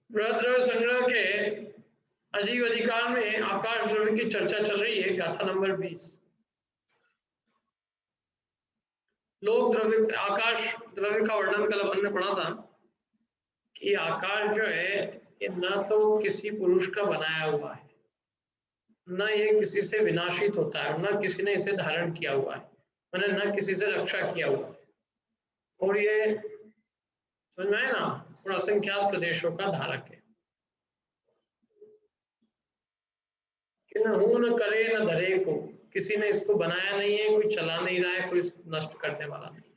बृहद द्रव्य संग्रह के अजीव अधिकार में आकाश द्रव्य की चर्चा चल रही है। गाथा नंबर 20। लोक द्रव्य आकाश द्रव्य का वर्णन कल अपन ने पढ़ा था कि आकाश जो है ये न तो किसी पुरुष का बनाया हुआ है, न ये किसी से विनाशित होता है, न किसी ने इसे धारण किया हुआ है, मैंने न किसी से रक्षा किया हुआ है। और ये समझ में आए ना, और असंख्यात प्रदेशों का धारक है। कि न हूं न करे न धरे को, किसी ने इसको बनाया नहीं है, कोई चला नहीं रहा है, कोई नष्ट करने वाला नहीं।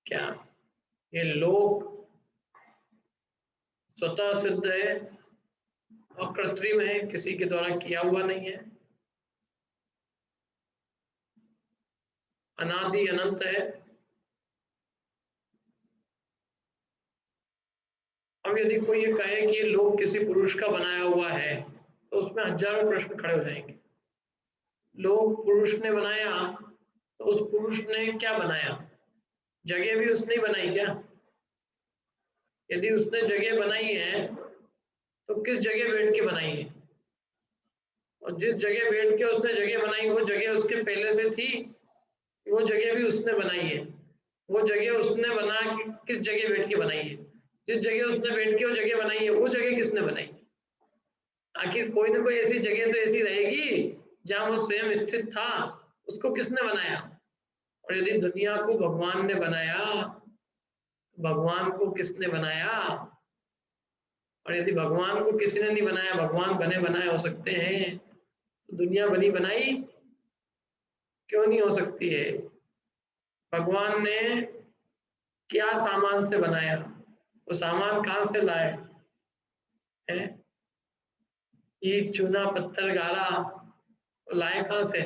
क्या ये लोक स्वतः सिद्ध है, अकृत्रिम है, किसी के द्वारा किया हुआ नहीं है, अनादि अनंत है। अब यदि कोई ये कहे कि ये लोक किसी पुरुष का बनाया हुआ है तो उसमें हजारों प्रश्न खड़े हो जाएंगे। लोक पुरुष ने बनाया तो उस पुरुष ने क्या बनाया? जगह भी उसने बनाई क्या? यदि उसने जगह बनाई है तो किस जगह बैठ के बनाई है? और जिस जगह बैठ के उसने जगह बनाई वो जगह उसके पहले से थी, वो जगह भी उसने बनाई है। वो जगह उसने बना किस जगह बैठ के बनाई है? जिस जगह उसने बैठ के वो जगह बनाई है वो जगह किसने बनाई? आखिर कोई ना कोई ऐसी जगह तो ऐसी रहेगी जहां वो स्वयं स्थित था, उसको किसने बनाया? और यदि दुनिया को भगवान ने बनाया, भगवान को किसने बनाया? और यदि भगवान को किसी ने नहीं बनाया, भगवान बने बनाए हो सकते हैं, तो दुनिया बनी बनाई क्यों नहीं हो सकती है? भगवान ने क्या सामान से बनाया? वो सामान कहाँ से लाए हैं? ईट चूना पत्थर गारा लाए कहाँ से?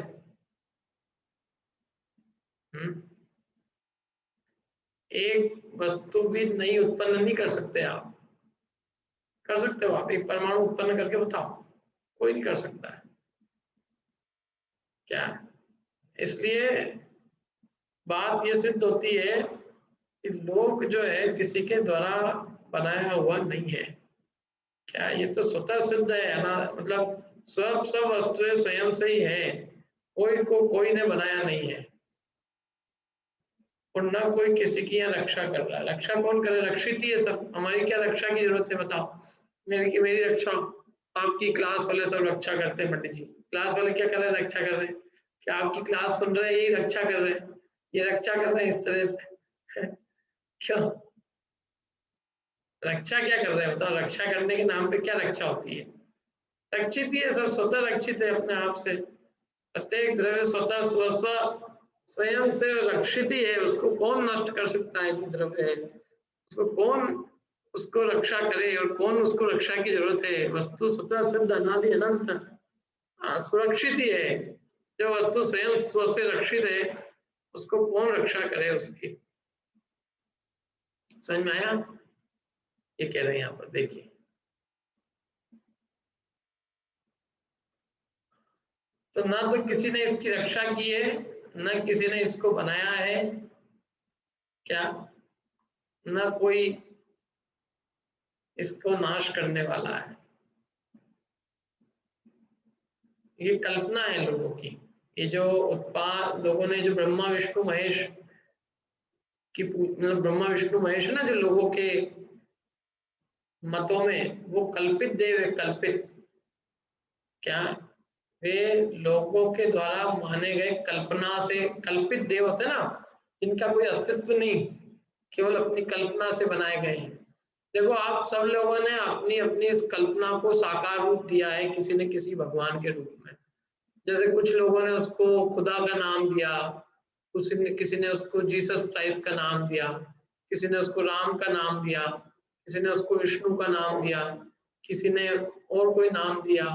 एक वस्तु भी नई उत्पन्न नहीं कर सकते आप। कर सकते हो आप एक परमाणु उत्पन्न करके बताओ? कोई नहीं कर सकता है। क्या? इसलिए बात ये सिद्ध होती है कि लोक जो है किसी के द्वारा बनाया हुआ नहीं है। क्या? ये तो स्वतः सिद्ध है ना, मतलब सब वस्तुएं स्वयं से ही है, कोई को कोई ने बनाया नहीं है। और ना कोई किसी की यहाँ रक्षा कर रहा है। रक्षा कौन करे? रक्षित ही है सब। हमारी क्या रक्षा की जरूरत है बताओ? मेरी रक्षा, आपकी क्लास वाले सब रक्षा करते हैं। पंडित जी क्लास वाले क्या कर रहे हैं? रक्षा कर रहे हैं। क्या आपकी क्लास सुन रहे हैं? यही रक्षा कर रहे हैं। ये रक्षा कर रहे हैं इस तरह से क्यों? रक्षा क्या कर रहे हैं बताओ? रक्षा करने के नाम पे क्या रक्षा होती है? रक्षित ही है सब, स्वतः रक्षित है अपने आप से। प्रत्येक द्रव्य स्वतः स्वयं से रक्षित ही है। उसको कौन नष्ट कर सकता है? जो द्रव्य है उसको कौन उसको रक्षा करे, और कौन उसको रक्षा की जरूरत है? वस्तु स्वतः सिद्ध अनादि अनंत सुरक्षित ही है। जो वस्तु स्वयं स्व से रक्षित है उसको कौन रक्षा करे उसकी? समझ में आया? ये कह रहे हैं यहाँ पर, देखिए। तो ना तो किसी ने इसकी रक्षा की है, न किसी ने इसको बनाया है। क्या? न कोई इसको नाश करने वाला है। ये कल्पना है लोगों की। ये जो उत्पाद लोगों ने, जो ब्रह्मा विष्णु महेश की मतलब ब्रह्मा विष्णु महेश है ना, जो लोगों के मतों में, वो कल्पित देव है, कल्पित। क्या? वे लोगों के द्वारा माने गए कल्पना से कल्पित देव होते हैं ना, इनका कोई अस्तित्व नहीं, केवल अपनी कल्पना से बनाए गए हैं। देखो आप सब लोगों ने अपनी अपनी इस कल्पना को साकार रूप दिया है, किसी ने किसी भगवान के रूप में। जैसे कुछ लोगों ने उसको खुदा का नाम दिया, किसी ने उसको जीसस क्राइस्ट का नाम दिया, किसी ने उसको राम का नाम दिया, किसी ने उसको विष्णु का नाम दिया, किसी ने और कोई नाम दिया।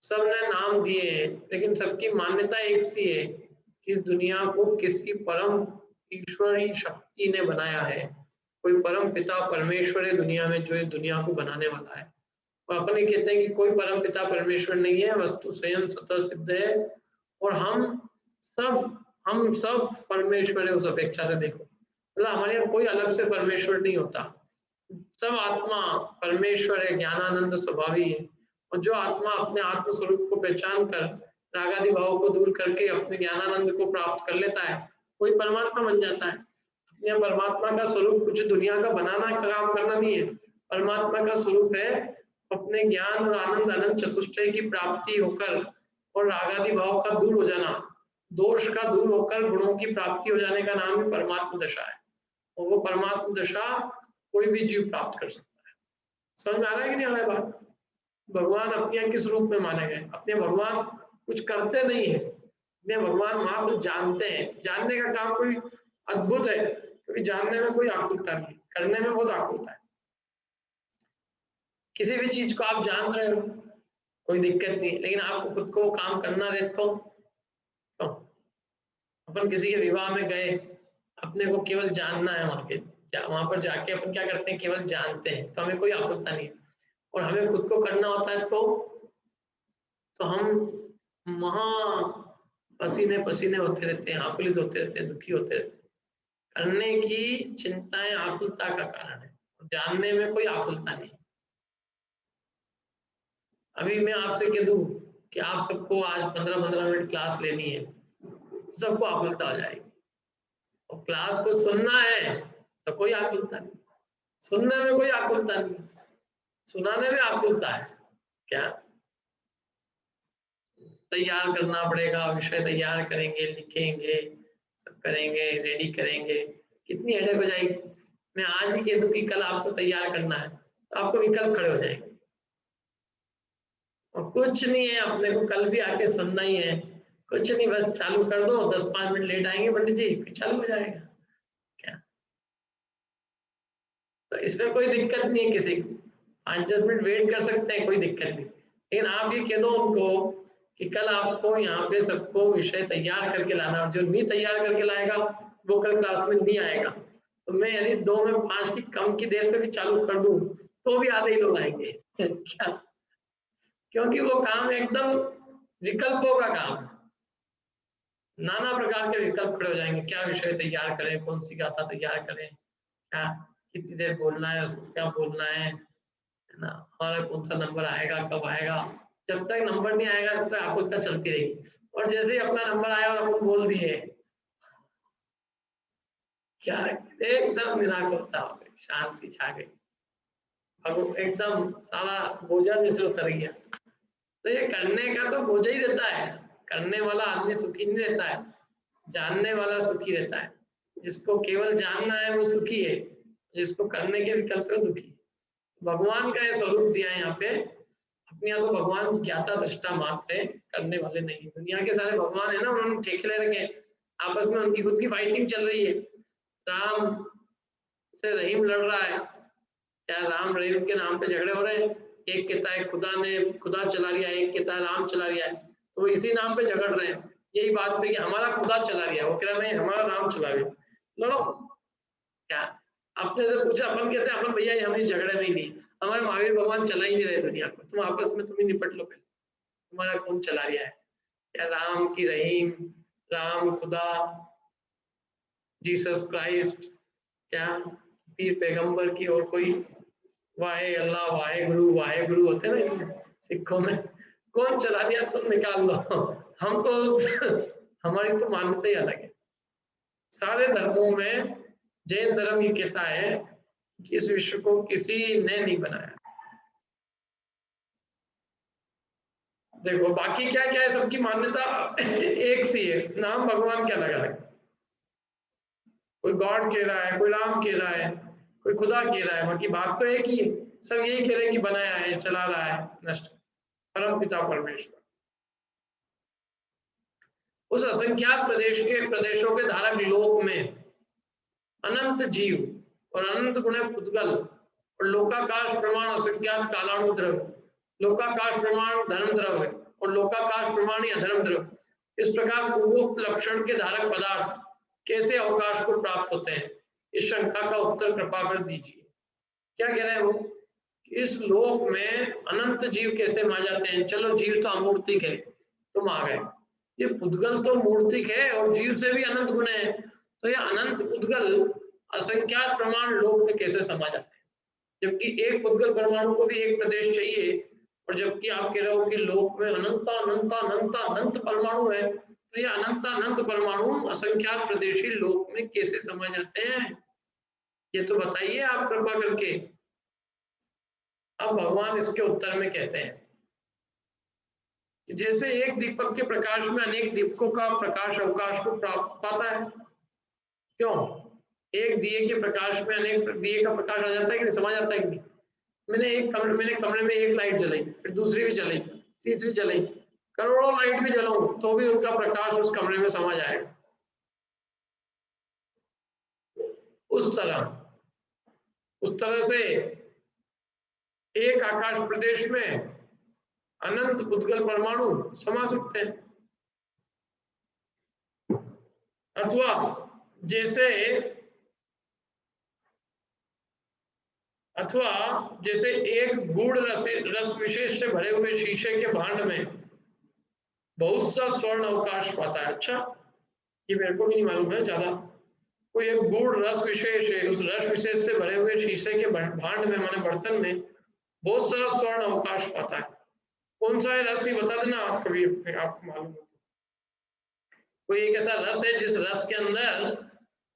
सबने नाम दिए हैं, लेकिन सबकी मान्यता एक सी है कि इस दुनिया को किसी परम ईश्वरी शक्ति ने बनाया है। कोई परम पिता परमेश्वर है दुनिया में, जो इस दुनिया को बनाने वाला है। और अपने कहते हैं कि कोई परम पिता परमेश्वर नहीं है, वस्तु स्वयं स्वतः सिद्ध है। और हम सब परमेश्वर है उस अपेक्षा से। देखो मतलब हमारे यहाँ कोई अलग से परमेश्वर नहीं होता। सब आत्मा परमेश्वर है, ज्ञानानंद स्वभावी है। और जो आत्मा अपने आत्म स्वरूप को पहचान कर रागादि भाव को दूर करके अपने ज्ञानानंद को प्राप्त कर लेता है, कोई परमात्मा बन जाता है। यह परमात्मा का स्वरूप कुछ दुनिया का बनाना का काम करना नहीं है। परमात्मा का स्वरूप है अपने ज्ञान और आनंद अनंत चतुष्टय की प्राप्ति होकर और रागादि भाव का दूर हो जाना, दोष का दूर होकर गुणों की प्राप्ति हो जाने का नाम ही परमात्मा दशा है। और वो परमात्मा दशा कोई भी जीव प्राप्त कर सकता है। समझ में आ रहा है कि नहीं आ रहा है बात? भगवान अपने किस रूप में माने गए? अपने भगवान कुछ करते नहीं है, अपने भगवान मात्र जानते हैं। जानने का काम कोई अद्भुत है, क्योंकि जानने में कोई आकुलता नहीं, करने में बहुत आकुलता है। किसी भी चीज को आप जान रहे हो कोई दिक्कत नहीं, लेकिन आपको खुद को काम करना रहे तो अपन किसी के विवाह में गए, अपने को केवल जानना है, वहां पर जाके अपन क्या करते हैं, केवल जानते हैं, तो हमें कोई आकुलता नहीं है। और हमें खुद को करना होता है तो हम महा पसीने पसीने होते रहते हैं, आकुलित होते रहते हैं, दुखी होते रहते हैं। करने की चिंताएं आकुलता का कारण है, जानने में कोई आकुलता नहीं। अभी मैं आपसे कह दूं कि आप सबको आज 15-15 मिनट क्लास लेनी है, सबको आकुलता हो जाएगी। और क्लास को सुनना है तो कोई आकुलता नहीं, सुनने में कोई आकुलता नहीं, सुनाने में आकुलता है। क्या तैयार करना पड़ेगा, विषय तैयार करेंगे, लिखेंगे, सब करेंगे, रेडी करेंगे, कितनी हेडेक हो जाएगी। मैं आज ही कह दूं कि कल आपको तैयार करना है, तो आपको विकल्प खड़े हो जाएंगे। और कुछ नहीं है, अपने को कल भी आके सुनना ही है, कुछ नहीं, बस चालू कर दो, 10-5 मिनट लेट आएंगे पंडित जी, फिर चालू हो जाएगा। क्या तो इसमें कोई दिक्कत नहीं है, किसी को 5-10 मिनट वेट कर सकते हैं, कोई दिक्कत नहीं। लेकिन आप ये कह दो उनको कि कल आपको यहाँ पे सबको विषय तैयार करके लाना, और जो नहीं तैयार करके लाएगा वो कल क्लास में नहीं आएगा। तो मैं यदि 2 में 5 की कम की देर पे भी चालू कर दूं तो भी आधे ही लोग आएंगे। क्या? क्योंकि वो काम एकदम विकल्पों का काम है, नाना प्रकार के विकल्प खड़े हो जाएंगे। क्या विषय तैयार करें, कौन सी गाथा तैयार करें, क्या कितनी देर बोलना है, उसको क्या बोलना है ना, हमारा कौन सा नंबर आएगा, कब आएगा। जब तक नंबर नहीं आएगा तब तक आकुलता चलती रहेगी। और जैसे ही अपना नंबर आया और अपन बोल दिए, क्या एकदम निराकुलता हो गई, शांति छा गई, अब एकदम सारा बोझा जैसे उतर गया। तो ये करने का तो बोझा ही रहता है, करने वाला आदमी सुखी नहीं रहता है, जानने वाला सुखी रहता है। जिसको केवल जानना है वो सुखी है, जिसको करने के विकल्प है दुखी। भगवान का ये स्वरूप दिया है यहाँ पे। अपने यहाँ तो भगवान ज्ञाता दृष्टा मात्र है, करने वाले नहीं। दुनिया के सारे भगवान है ना, उन्होंने ठेके ले रखे, आपस में उनकी खुद की फाइटिंग चल रही है। राम से रहीम लड़ रहा है, क्या राम रहीम के नाम पे झगड़े हो रहे हैं। एक कहता है खुदा ने खुदा चला लिया, एक कहता है राम चला लिया है, तो वो इसी नाम पे झगड़ रहे हैं, यही बात पे कि हमारा खुदा चला लिया, वो कह रहा नहीं हमारा राम चला लिया। लड़ो। क्या अपने से पूछा, अपन कहते हैं अपन भैया हम इस झगड़े में ही नहीं, हमारे महावीर भगवान चला ही नहीं रहे दुनिया को, तुम आपस में तुम ही निपट लो पहले, तुम्हारा कौन चला रहा है। क्या राम की रहीम, राम खुदा, जीसस क्राइस्ट, क्या पीर पैगंबर की और कोई वाहे अल्लाह वाहे गुरु होते ना सिखों में, कौन चला दिया तुम निकाल लो। हम तो हमारी तो मान्यता ही अलग है। सारे धर्मों में जैन धर्म ये कहता है कि इस विश्व को किसी ने नहीं बनाया। देखो बाकी क्या क्या है, सबकी मान्यता एक सी है, नाम भगवान के अलग अलग। कोई गॉड कह रहा है, कोई राम कह रहा है, कोई खुदा कह रहा है, बाकी बात तो एक ही है। सब यही कह रहे हैं कि बनाया है, चला रहा है, नष्ट परम पिता परमेश्वर। उस असंख्यात प्रदेशों के धारक लोक में अनंत जीव और अनंत गुण पुद्गल और लोकाकाश प्रमाण असंख्यात कालाणु द्रव्य, लोकाकाश प्रमाण धर्म द्रव्य और लोकाकाश प्रमाण ही अधर्म द्रव्य, इस प्रकार पूर्वोक्त लक्षण के धारक पदार्थ कैसे अवकाश को प्राप्त होते हैं, इस शंका का उत्तर कृपा कर दीजिए। क्या कह रहे हैं वो, इस लोक में अनंत जीव कैसे मा जाते हैं। चलो जीव तो अमूर्तिक है, तुम आ गए, ये पुद्गल तो मूर्तिक है और जीव से भी अनंत गुण है, तो ये अनंत पुद्गल असंख्यात प्रमाण लोक में कैसे समा जाते हैं। जबकि एक उद्गल परमाणु को भी एक प्रदेश चाहिए, और जबकि आप कह रहे हो कि लोक में अनंत अनंत अनंत अनंत परमाणु है, तो ये अनंत अनंत परमाणु असंख्यात प्रदेशी लोक में कैसे समा जाते हैं, ये तो बताइए आप कृपा करके। अब भगवान इसके उत्तर में कहते हैं कि जैसे एक दीपक के प्रकाश में अनेक दीपकों का प्रकाश अवकाश को पाता है, क्यों? एक दिए के प्रकाश में अनेक दिए का प्रकाश आ जाता है कि नहीं, समा जाता है कि नहीं? मैंने कमरे में एक लाइट जलाई, फिर दूसरी भी जलाई, तीसरी जलाई, करोड़ों लाइट भी जलाऊं तो भी उनका प्रकाश उस कमरे में समा जाएगा। उस तरह से एक आकाश प्रदेश में अनंत उद्गल परमाणु समा सकते हैं। अथवा जैसे एक गूढ़ रस विशेष से भरे हुए शीशे के भांड में बहुत सा स्वर्ण अवकाश पाता है। अच्छा, ये मेरे को भी नहीं मालूम है ज्यादा। कोई एक गूढ़ रस विशेष है, उस रस विशेष से भरे हुए शीशे के भांड में माने बर्तन में बहुत सारा स्वर्ण अवकाश पाता है। कौन सा है रस, ये बता देना आप कभी, आपको मालूम हो। कोई एक ऐसा रस है जिस रस के अंदर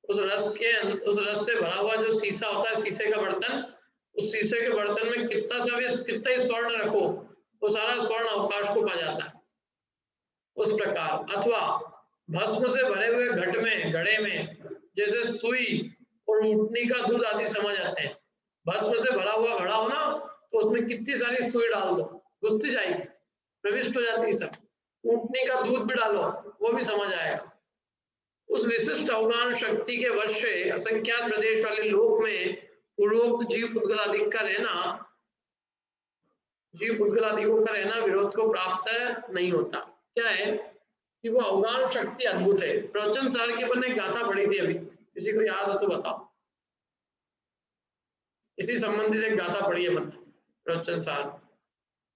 उस रस से भरा हुआ जो शीशा होता है, शीशे का बर्तन, उस शीशे के बर्तन में कितना ही स्वर्ण रखो वो सारा स्वर्ण अवकाश को पा जाता है। उस प्रकार अथवा भस्म से भरे हुए घड़े में जैसे सुई और ऊटनी का दूध आदि समा जाते हैं। भस्म से भरा हुआ घड़ा हो ना, तो उसमें कितनी सारी सुई डाल दो, घुसती जाएगी, प्रविष्ट हो जाती है सब। ऊटनी का दूध भी डालो, वो भी समा जाएगा। उस विशिष्ट अवगान शक्ति के वश से असंख्यात प्रदेश वाले लोक में पूर्वोक्त जीव उद्गल आदि का रहना विरोध को प्राप्त नहीं होता। क्या है कि वो अवगान शक्ति अद्भुत है। प्रवचन सार के अपन ने गाथा पढ़ी थी अभी, किसी को याद हो तो बताओ। इसी संबंधित एक गाथा पढ़ी है अपन ने प्रवचन सार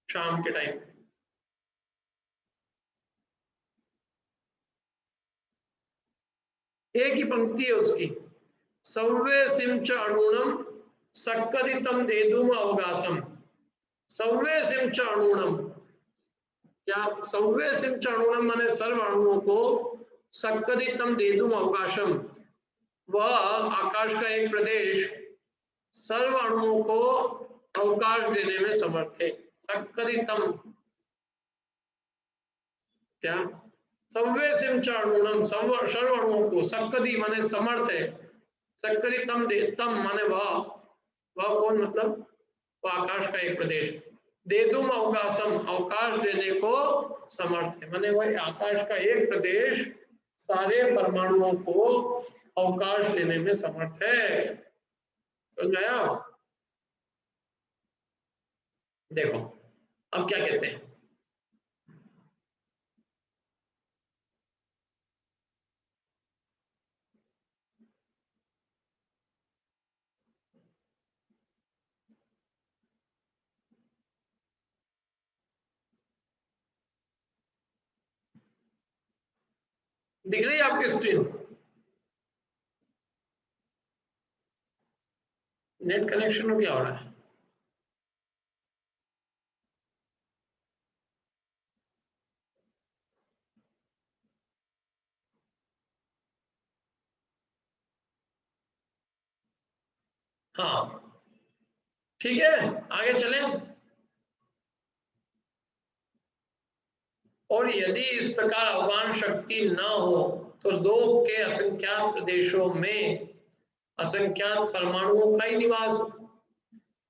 शाम के टाइम। एक ही पंक्ति है उसकी, सव्वे सिंच अणुणम सक्कदितम देदुम अवगासम। सव्वे सिंच अणुणम, क्या सव्वे सिंच अणुणम माने सर्व अणुओं को, सक्कदितम देदुम अवकाशम, वह आकाश का एक प्रदेश सर्व अणुओं को अवकाश देने में समर्थ है। सक्कदितम क्या, सव्वे सिंचाणुणम, सर्व अणुओं को, सक्कदी माने समर्थ है, सक्कदितम तम माने वह कौन, मतलब वह आकाश का एक प्रदेश, देदुम अवकाशम अवकाश देने को समर्थ है, माने वह आकाश का एक प्रदेश सारे परमाणुओं को अवकाश देने में समर्थ है। समझ आया? देखो अब क्या कहते हैं, दिख रही है आपकी स्क्रीन? नेट कनेक्शन में क्या हो रहा है? हाँ ठीक है, आगे चलें। और यदि इस प्रकार अवगान शक्ति न हो तो लोक के असंख्यात प्रदेशों में असंख्यात परमाणुओं का ही निवास।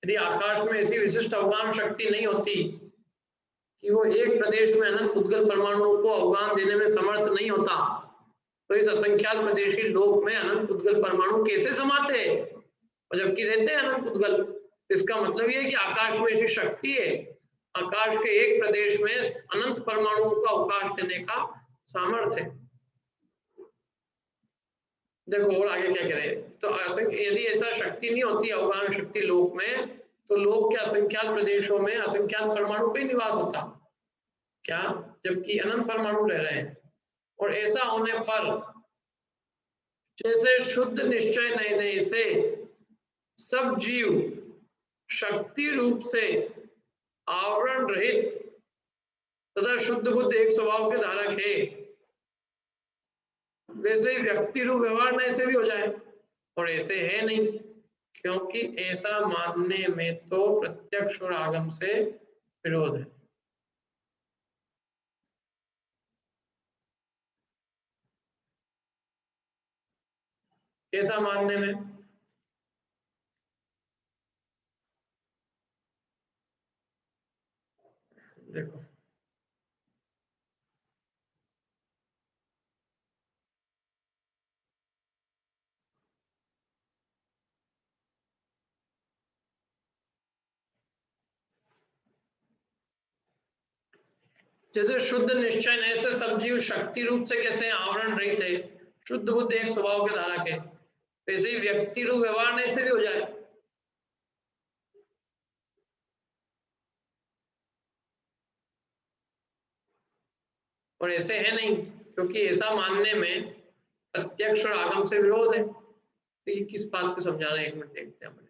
यदि आकाश में ऐसी विशिष्ट अवगान शक्ति नहीं होती कि वो एक प्रदेश में अनंत उद्गल परमाणुओं को अवगान देने में समर्थ नहीं होता, तो इस असंख्यात प्रदेशी लोक में अनंत उद्गल परमाणु कैसे समाते हैं? और जबकि रहते हैं अनंत उद्गल, इसका मतलब ये है कि आकाश में ऐसी शक्ति है, आकाश के एक प्रदेश में अनंत परमाणुओं का अवकाश देने का सामर्थ्य है। देखो और आगे क्या करें, तो यदि ऐसा शक्ति नहीं होती अवगान शक्ति लोक में, तो लोक के असंख्यात प्रदेशों में असंख्यात परमाणु का निवास होता क्या, जबकि अनंत परमाणु रह रहे हैं। और ऐसा होने पर जैसे शुद्ध निश्चय नहीं से सब जीव शक्ति रूप से आवरण रहित तथा शुद्ध बुद्ध एक स्वभाव के धारक है, वैसे ही व्यक्ति रूप व्यवहार में ऐसे भी हो जाए, और ऐसे है नहीं, क्योंकि ऐसा मानने में तो प्रत्यक्ष और आगम से विरोध है। ऐसा मानने में देखो, जैसे शुद्ध निश्चय न से सब जीव शक्ति रूप से कैसे आवरण रहित है, शुद्ध बुद्ध एक स्वभाव के धारक है, वैसे ही व्यक्ति रूप व्यवहार न से भी हो जाए। और ऐसे है नहीं, क्योंकि ऐसा मानने में प्रत्यक्ष और आगम से विरोध है। तो ये किस बात को समझा रहे हैं, एक मिनट देखते हैं अपन इसको।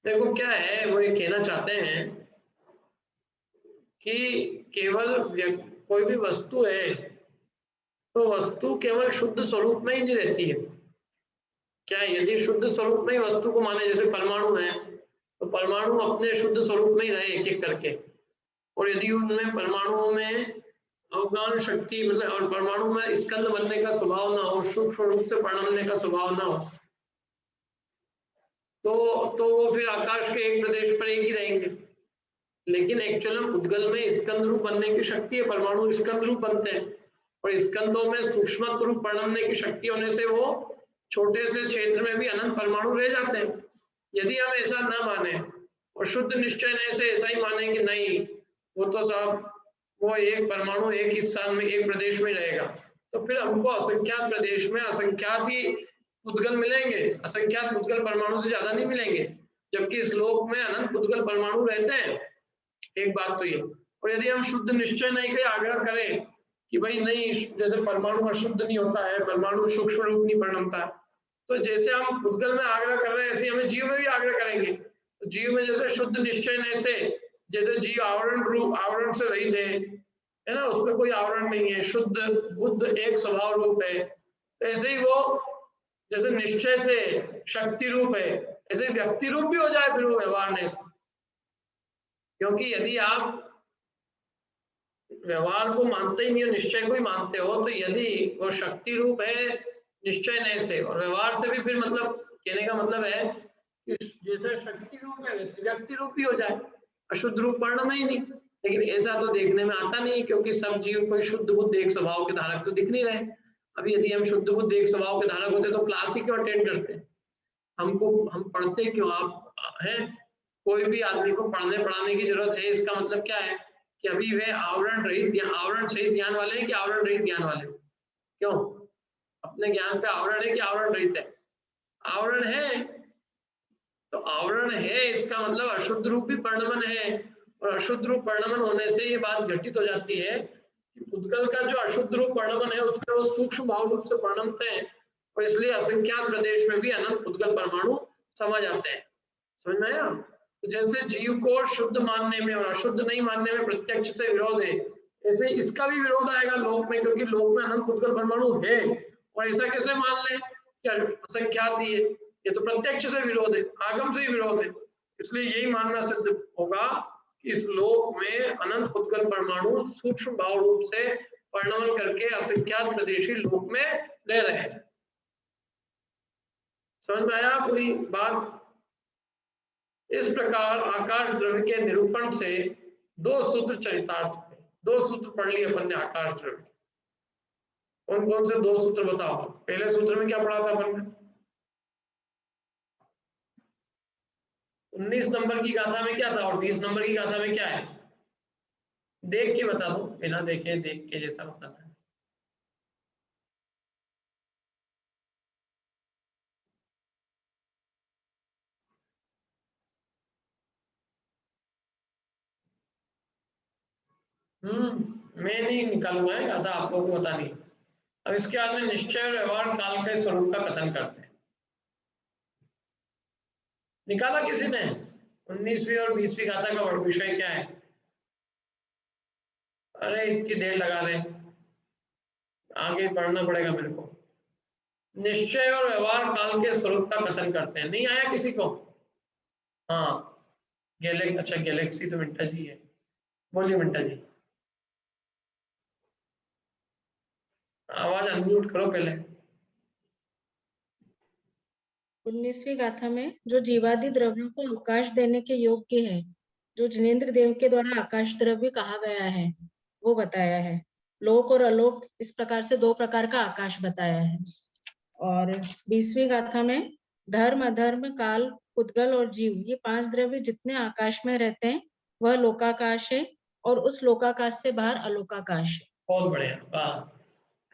देखो क्या है, वो ये कहना चाहते हैं कि केवल कोई भी वस्तु है तो वस्तु केवल शुद्ध स्वरूप में ही नहीं रहती है। क्या है, यदि शुद्ध स्वरूप में ही वस्तु को माने, जैसे परमाणु है तो परमाणु अपने शुद्ध स्वरूप में ही रहे एक एक करके, और यदि उनमें परमाणुओं में अवगान शक्ति मतलब और परमाणु में स्कंद बनने का स्वभाव ना हो, सूक्ष्म रूप से परिणमने का स्वभाव ना हो, तो वो फिर आकाश के एक प्रदेश पर एक ही रहेंगे। लेकिन एक्चुअल में उद्गल में स्कंद रूप बनने की शक्ति है, परमाणु स्कंद रूप बनते हैं, और स्कंदों में सूक्ष्म रूप परिणमने की शक्ति होने से वो छोटे से क्षेत्र में भी अनंत परमाणु रह जाते हैं। यदि हम ऐसा ना माने और शुद्ध निश्चय से ऐसा ही माने कि नहीं वो तो सब वो एक परमाणु एक ही स्थान में एक प्रदेश में रहेगा, तो फिर हमको असंख्यात प्रदेश में असंख्यात ही उद्गल मिलेंगे, असंख्यात उद्गल परमाणु से ज्यादा नहीं मिलेंगे, जबकि इस लोक में अनंत उद्गल परमाणु रहते हैं। एक बात तो ये, और यदि हम शुद्ध निश्चय नहीं का आग्रह करें कि भाई नहीं, जैसे परमाणु अशुद्ध नहीं होता है, परमाणु सूक्ष्म रूप नहीं परिणमता, तो जैसे हम उद्गल में आग्रह कर रहे हैं ऐसे हमें जीव में भी आग्रह करेंगे। तो जीव में जैसे शुद्ध निश्चय नहीं से जैसे जीव आवरण रूप आवरण से रहित है ना, उसमें कोई आवरण नहीं है, शुद्ध बुद्ध एक स्वभाव रूप है, तो ऐसे ही वो जैसे निश्चय से शक्ति रूप है, ऐसे व्यक्ति रूप भी हो जाए फिर वो व्यवहार नहीं से। क्योंकि यदि आप व्यवहार को मानते ही नहीं हो, निश्चय को ही मानते हो, तो यदि वो शक्ति रूप है निश्चय नहीं से और व्यवहार से भी, फिर मतलब कहने का मतलब है कि जैसे शक्ति रूप है वैसे व्यक्ति रूप भी हो जाए, अशुद्ध रूप परिणाम ही नहीं। लेकिन ऐसा तो देखने में आता नहीं, क्योंकि सब जीव कोई शुद्ध बुद्ध एक स्वभाव के धारक तो दिख नहीं रहे। अभी यदि हम शुद्ध बुद्ध एक स्वभाव के धारक होते तो क्लास ही क्यों अटेंड करते, हम पढ़ते क्यों? आप हैं, कोई भी आदमी को पढ़ने पढ़ाने की जरूरत है, इसका मतलब क्या है कि अभी वे आवरण रहित या आवरण सहित ज्ञान वाले हैं कि आवरण रहित ज्ञान वाले? क्यों? अपने ज्ञान पे आवरण है कि आवरण रहित है? आवरण है, तो आवरण है इसका मतलब अशुद्ध रूप भी परिणमन है, और अशुद्ध रूप परिणमन होने से ये बात घटित हो जाती है कि उद्गल का जो अशुद्ध रूप परिणमन है उसमें वो सूक्ष्म भाव रूप से परिणमते हैं, और इसलिए असंख्यात प्रदेश में भी अनंत उद्गल परमाणु समा जाते हैं। समझ में आया? तो जैसे जीव को शुद्ध मानने में और अशुद्ध नहीं मानने में प्रत्यक्ष से विरोध है, ऐसे इसका भी विरोध आएगा लोक में, क्योंकि लोक में अनंत उद्गल परमाणु है, और ऐसा कैसे मान ले कि असंख्यात ही है? ये तो प्रत्यक्ष से विरोध है, आगम से ही विरोध है। इसलिए यही मानना सिद्ध होगा कि इस लोक में अनंत उद्गल परमाणु सूक्ष्म भाव रूप से परिणमन करके असंख्यात प्रदेशी लोक में रह रहे हैं। समझ में आया पूरी बात? इस प्रकार आकाश द्रव्य के निरूपण से दो सूत्र चरितार्थ हुए। दो सूत्र पढ़ लिए अपन ने आकाश द्रव्य। कौन कौन से दो सूत्र बताओ? पहले सूत्र में क्या पढ़ा था अपन ने? 19 नंबर की गाथा में क्या था और 20 नंबर की गाथा में क्या है? देख के बता दो, बिना देखे देख के जैसा बताना है। मैं नहीं निकालूंगा है गाथा, आप लोगों को बता नहीं। अब इसके बाद में निश्चय और व्यवहार काल के स्वरूप का कथन करते हैं। निकाला किसी ने? 19वीं और 20वीं गाथा का विषय क्या है? अरे इतनी देर लगा रहे, आगे बढ़ना पड़ेगा मेरे को। निश्चय और व्यवहार काल के स्वरूप का कथन करते हैं। नहीं आया किसी को? हाँ अच्छा गैलेक्सी तो मिंटा जी है। बोलिए मिंटा जी, आवाज अनम्यूट करो पहले। 19वीं गाथा में जो जीवादि द्रव्यों को अवकाश देने के योग्य है, जो जिनेन्द्र देव के द्वारा आकाश द्रव्य कहा गया है, वो बताया है। लोक और अलोक इस प्रकार से दो प्रकार का आकाश बताया है। और 20वीं गाथा में धर्म, अधर्म, काल, उद्गल और जीव, ये 5 द्रव्य जितने आकाश में रहते हैं वह लोकाकाश है, और उस लोकाकाश से बाहर अलोकाकाश है। बहुत बढ़िया, वाह।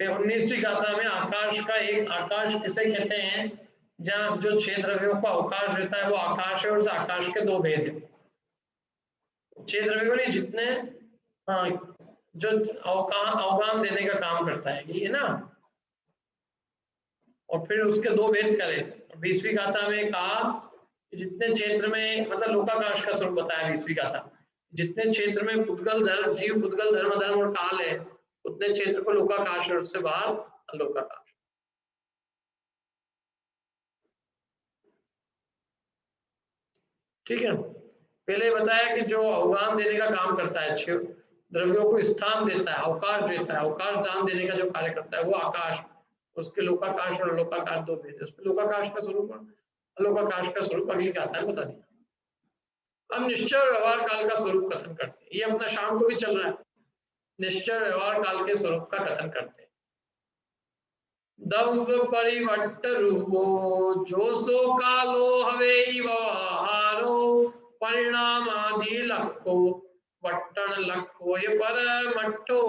फिर 19वीं गाथा में आकाश का एक आकाश किसे कहते हैं? जहाँ जो 6 द्रव्यों का अवकाश रहता है वो आकाश है, और उस आकाश के दो भेद है। 6 द्रव्यों नहीं, जितने हाँ जो अवगान देने का काम करता है, ये है ना। और फिर उसके दो भेद करे। 20वीं गाथा में कहा जितने क्षेत्र में, मतलब लोकाकाश का स्वरूप बताया 20वीं गाथा, जितने क्षेत्र में पुद्गल धर्म, जीव, पुद्गल, धर्म, धर्म और काल है, उतने क्षेत्र को लोकाकाश और उससे बाहर अलोकाकाश। ठीक है, पहले बताया कि जो अवगान देने का काम करता है, द्रव्यों को स्थान देता है, अवकाश देता है, अवकाश दान देने का जो कार्य करता है वो आकाश। उसके लोकाकाश और अलोकाकाश दो भेद है। उसमें लोकाकाश का स्वरूप और अलोकाकाश का स्वरूप अगली गाथा में बता दिया। अब निश्चय और व्यवहार काल का स्वरूप कथन करते हैं। ये अपना शाम को भी चल रहा है, निश्चय व्यवहार काल के स्वरूप का कथन करते हैं। दव्य परिवट्ट रूपो जो सो कालो हवे व्यवहारो परिणाम आदि लखो वट्टन लखो ये पर मट्टो।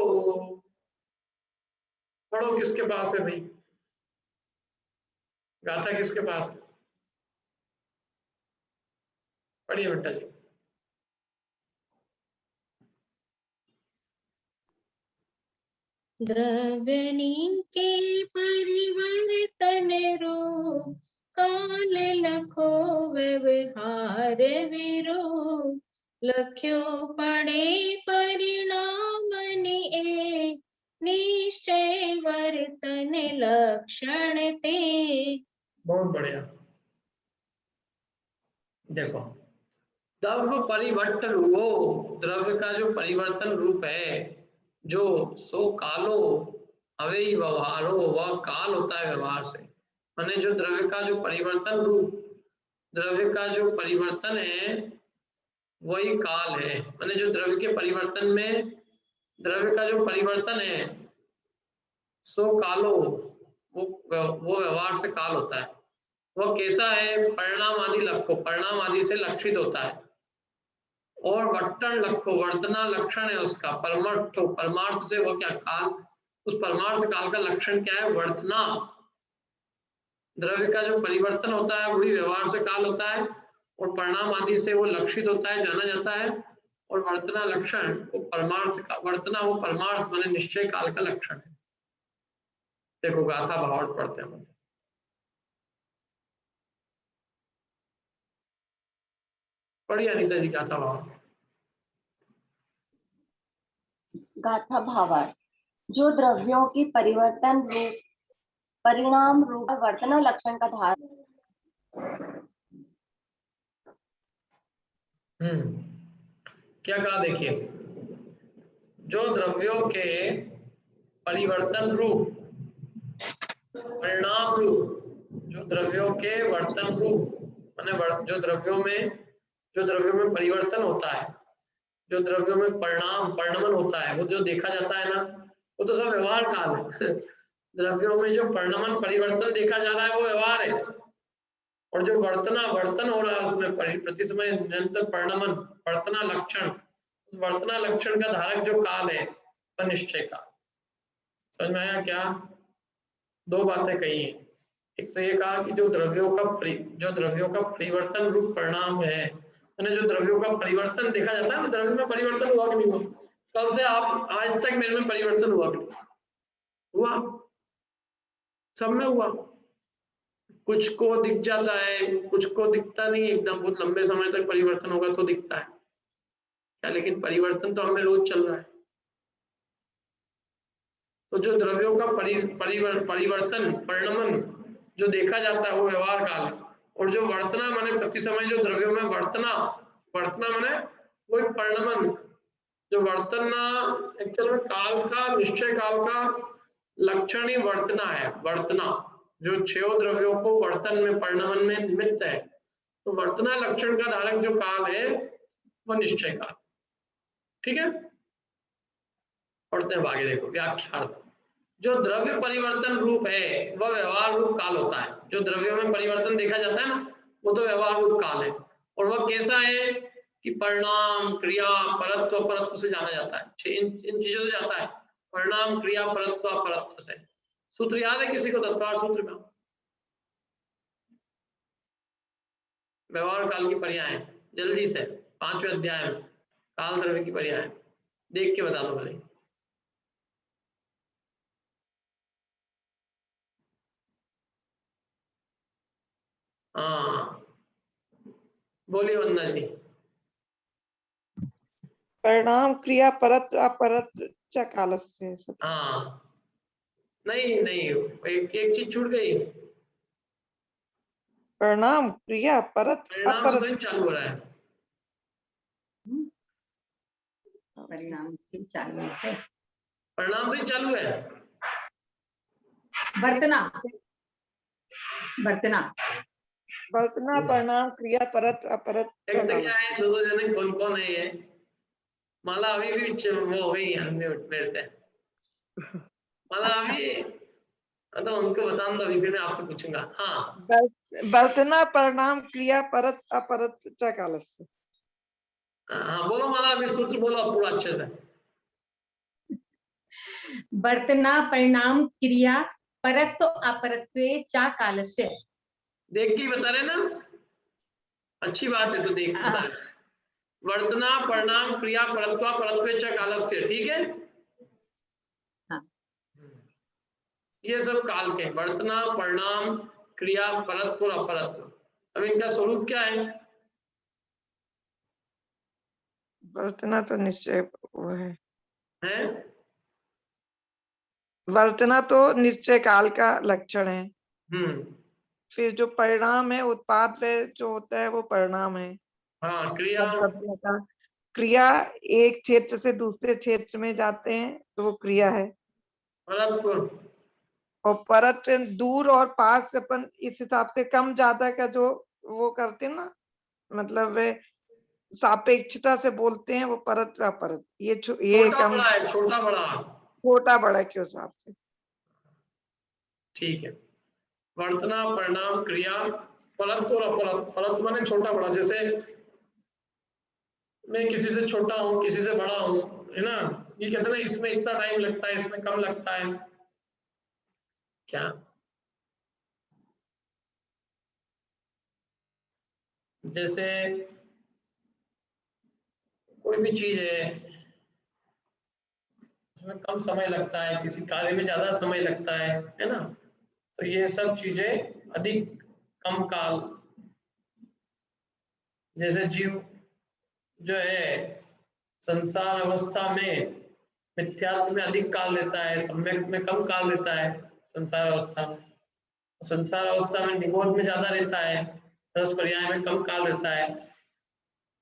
पढ़ो, किसके पास है भाई गाथा? किसके पास है? पढ़िए बेटा जी। द्रव्यनी के परिवर्तन रूप काल लखो व्यवहार विरो लख्यो पड़े परिणाम एक निश्चय वर्तन लक्षण ते। बहुत बढ़िया। देखो, द्रव्य परिवर्तन रूप, द्रव्य का जो परिवर्तन रूप है, जो सो कालो हवे व्यवहारो, वह काल होता है व्यवहार से। माने जो द्रव्य का जो परिवर्तन रूप, द्रव्य का जो परिवर्तन है वही काल है। माने जो द्रव्य के परिवर्तन में, द्रव्य का जो परिवर्तन है सो कालो, वो व्यवहार से काल होता है। वह कैसा है? परिणाम आदि लक्ष्य, परिणाम आदि से लक्षित होता है। और वट्टन लक्ष्य, वर्तना लक्षण है उसका। परमार्थ, परमार्थ से वो क्या काल, उस परमार्थ काल का लक्षण क्या है? वर्तना। द्रव्य का जो परिवर्तन होता है वही व्यवहार से काल होता है, और परिणाम आदि से वो लक्षित होता है, जाना जाता है। और वर्तना लक्षण वो परमार्थ का, वर्तना वो परमार्थ माने निश्चय काल का लक्षण है। देखो गाथा भावार्थ पढ़ते हैं। पढ़िए अनिता जी गाथा भावार्थ। गाथा भावार्थ। जो द्रव्यों की परिवर्तन रूप, परिणाम रूप वर्तना लक्षण का धारण। क्या कहा? देखिए, जो द्रव्यों के परिवर्तन रूप, परिणाम रूप जो द्रव्यों के वर्तन रूप माने जो द्रव्यों में परिवर्तन होता है, जो द्रव्यों में परिणमन होता है, वो जो देखा जाता है ना, वो तो सब व्यवहार काल है। द्रव्यों में जो परिणमन परिवर्तन देखा जा रहा है वो व्यवहार है, और जो वर्तन हो रहा है उसमें प्रति समय निरंतर परिणमन वर्तना लक्षण, उस वर्तना लक्षण का धारक जो काल है वह निश्चय का। समझ में आया क्या? दो बातें कही हैं। एक तो ये कहा कि जो द्रव्यों का परिवर्तन रूप परिणाम है, यानी जो द्रव्यों का परिवर्तन देखा जाता है ना, द्रव्य में परिवर्तन हुआ कि नहीं हुआ? कल से आप आज तक मेरे में परिवर्तन हुआ कि नहीं हुआ? सब में हुआ। कुछ को दिख जाता है, कुछ को दिखता नहीं, एकदम बहुत लंबे समय तक परिवर्तन होगा तो दिखता है क्या, लेकिन परिवर्तन तो हमें रोज चल रहा है। तो जो द्रव्यों का परिवर्तन परिणमन जो देखा जाता है वो व्यवहार काल है, और जो वर्तना माने प्रति समय जो द्रव्यों में वर्तना माने वो एक परिणमन, जो वर्तना एक्चुअल में काल का निश्चय काल का लक्षण ही वर्तना है। वर्तना जो छह द्रव्यों को वर्तन में परिणमन में निमित्त है, तो वर्तना लक्षण का धारक जो काल है वह निश्चय काल। ठीक है, पढ़ते हैं आगे। देखो व्याख्यार्थ, जो द्रव्य परिवर्तन रूप है वह व्यवहार रूप काल होता है। जो द्रव्यों में परिवर्तन देखा जाता है ना, वो तो व्यवहार रूप काल है, और वह कैसा है कि परिणाम क्रिया परत्व अपरत्व से जाना जाता है। इन चीजों से जाता है, परिणाम क्रिया परत्व अपरत्व से। सूत्र याद है किसी को? तत्वार सूत्र का व्यवहार काल की पर्याय जल्दी से 5वें अध्याय में काल द्रव्य की पर्याय देख के बता दो भले। हाँ बोलिए वंदना जी। परिणाम क्रिया परत अपरत च कालस्य। हाँ नहीं एक चीज छूट गई। परिणाम क्रिया परत परिणाम अपरत। से चालू हो रहा है। परिणाम से चालू है, परिणाम से चालू है। वर्तना वर्तना परिणाम क्रिया परत अपरत च एक तो क्या कालस्य। है, दो जने कौन है ये? माला अभी भी वो हो गई है मेरे से। माला अभी तो उनको बता दो, अभी फिर मैं आपसे पूछूंगा। हाँ वर्तना परिणाम क्रिया परत अपरत च कालस्य। हाँ बोलो माला, अभी सूत्र बोलो पूरा अच्छे से। वर्तना परिणाम क्रिया परत्व अपरत्वे चा कालस्य। देख के ही बता रहे ना, अच्छी बात है तो देख के बता रहे। वर्तना परिणाम क्रिया परत्वा परत्वे च कालस्य, ठीक है। हाँ। ये सब काल के वर्तना परिणाम क्रिया परत्व और अपरत्व। अब इनका स्वरूप क्या है? वर्तना तो निश्चय वो है, हैं? वर्तना तो निश्चय काल का लक्षण है। फिर जो परिणाम है उत्पाद पे जो होता है वो परिणाम है। हाँ क्रिया क्रिया एक क्षेत्र से दूसरे क्षेत्र में जाते हैं तो वो क्रिया है। परत्व, और परत दूर और पास से अपन इस हिसाब से कम ज्यादा का जो वो करते हैं ना, मतलब वे सापेक्षता से बोलते हैं, वो परत व परत। ये छोटा कम बड़ा है, छोटा बड़ा। छोटा बड़ा के हिसाब से। ठीक है, वर्तना परिणाम क्रिया परत्व और अपरत्व। परत्व माने छोटा बड़ा, जैसे मैं किसी से छोटा हूँ किसी से बड़ा हूँ, है ना। ये कहते हैं ना इसमें इतना टाइम लगता है इसमें कम लगता है, क्या? जैसे कोई भी चीज है उसमें कम समय लगता है, किसी कार्य में ज्यादा समय लगता है ना। तो ये सब चीजें अधिक कम काल, जैसे जीव जो है संसार अवस्था में मिथ्यात्व में अधिक काल लेता है, सम्यक में कम काल लेता है। संसार अवस्था में निगोध में ज्यादा रहता है, रस पर्याय में कम काल रहता है।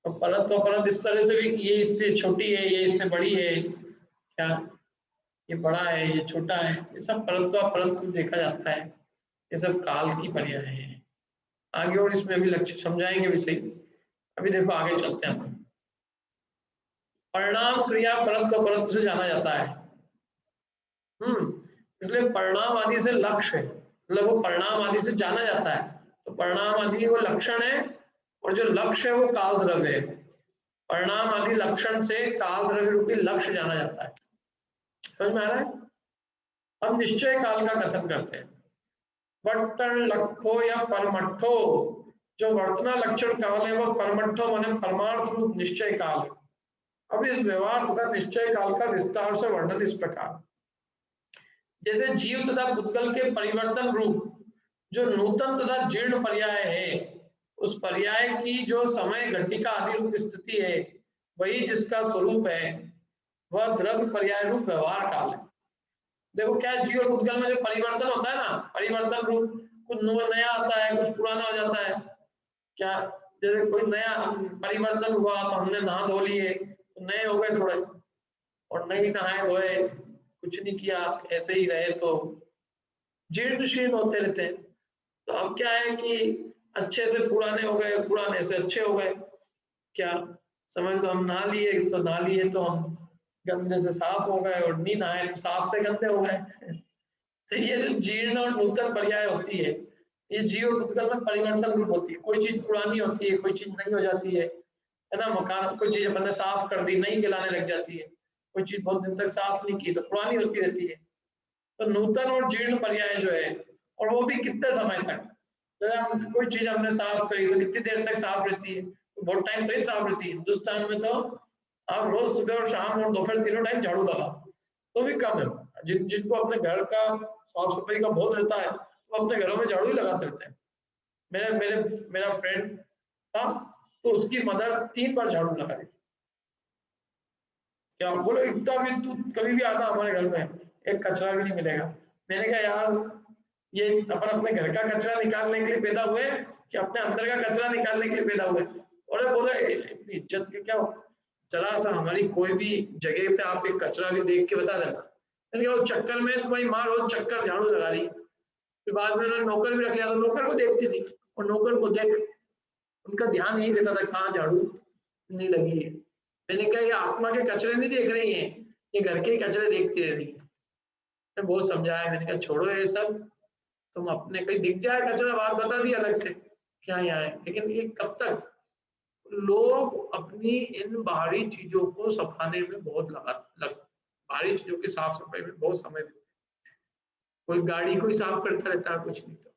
तो परत तो परत इस तरह से भी कि ये इससे छोटी है ये इससे बड़ी है, क्या ये बड़ा है ये छोटा है, ये सब परत तो परत देखा जाता है। ये सब काल की पर्याय हैं। आगे और इसमें अभी लक्ष्य समझाएंगे भी सही। अभी देखो आगे चलते हैं हम। परिणाम क्रिया परत्व परत्व से जाना जाता है। इसलिए परिणाम आदि से लक्ष्य मतलब वो परिणाम आदि से जाना जाता है। तो परिणाम आदि वो लक्षण है और जो लक्ष्य है वो काल द्रव्य है। परिणाम आदि लक्षण से काल द्रव्य रूपी लक्ष्य जाना जाता है। समझ में आ रहा है? अब निश्चय काल का कथन करते हैं। वर्तन लक्षो या परमठो, जो वर्तना लक्षण काल है वो परमठो माने परमार्थ रूप निश्चय काल है। अब इस व्यवहार तथा निश्चय काल का विस्तार से वर्णन इस प्रकार। जैसे जीव तथा पुद्गल के परिवर्तन रूप जो नूतन तथा जीर्ण पर्याय है, उस पर्याय की जो समय घटिका आदि रूप स्थिति है, वही जिसका स्वरूप है, वह द्रव्य पर्याय रूप व्यवहार काल है। देखो क्या जीव और पुद्गल में जो परिवर्तन होता है ना, परिवर्तन रूप, कुछ नया आता है, कुछ पुराना हो जाता है। क्या जैसे कोई नया परिवर्तन हुआ तो हमने नहा धो लिए तो नए हो गए थोड़े, और नहीं नहाए धोए कुछ नहीं किया ऐसे ही रहे तो जीर्ण शीर्ण होते रहते हैं। तो अब क्या है कि अच्छे से पुराने हो गए, पुराने से अच्छे हो गए। क्या समझ लो हम नहा लिए तो हम गंदे से साफ हो गए, और नहीं नहाए तो साफ से गंदे हो गए। तो ये जो जीर्ण और नूतन पर्याय होती है, ये जीव और पुद्गल में परिवर्तन रूप होती है। कोई चीज पुरानी होती है, कोई चीज नई हो जाती है ना। मकान कोई चीज अपन ने साफ कर दी, नई गलाने लग जाती है। कोई चीज बहुत दिन तक साफ नहीं की तो पुरानी होती रहती है। तो नूतन और जीर्ण पर्याय जो है, और वो भी कितने समय तक, जब कोई चीज हमने साफ करी तो कितनी देर तक साफ रहती है? तो बहुत टाइम तो ही साफ रहती है। हिंदुस्तान में तो आप रोज सुबह और शाम और दोपहर तीनों टाइम झाड़ू लगाओ तो भी कम है। जिनको अपने घर का साफ सफाई का बहुत रहता है तो अपने घरों में झाड़ू ही लगाते रहते हैं। मेरा फ्रेंड था तो उसकी मदर 3 बार झाड़ू लगा दी। क्या बोलो, इतना भी तू कभी भी आना हमारे घर में एक कचरा भी नहीं मिलेगा। मैंने कहा यार, ये अपन अपने घर का कचरा निकालने के लिए पैदा हुए कि अपने अंदर का कचरा निकालने के लिए पैदा हुए? और बोले इज्जत के क्या, जरा सा हमारी कोई भी जगह पे आप एक कचरा भी देख के बता देना। मैंने कहा उस चक्कर में तुम्हारी माँ रोज चक्कर झाड़ू लगा रही। फिर बाद में उन्होंने नौकर भी रख लिया तो नौकर को देखती थी, और नौकर को देख उनका ध्यान यही रहता था कहाँ झाड़ू नहीं लगी है। मैंने कहा ये आत्मा के कचरे नहीं देख रही है, ये घर के कचरे देखती रहती है। मैं बहुत समझाया, मैंने कहा छोड़ो ये सब, तुम अपने कहीं दिख जाए कचरा बात बता दी अलग से क्या यहाँ है। लेकिन ये कब तक लोग अपनी इन बाहरी चीजों को सफाने में बहुत बाहरी चीजों की साफ सफाई में बहुत समय देते। कोई गाड़ी कोई साफ करता रहता है, कुछ नहीं तो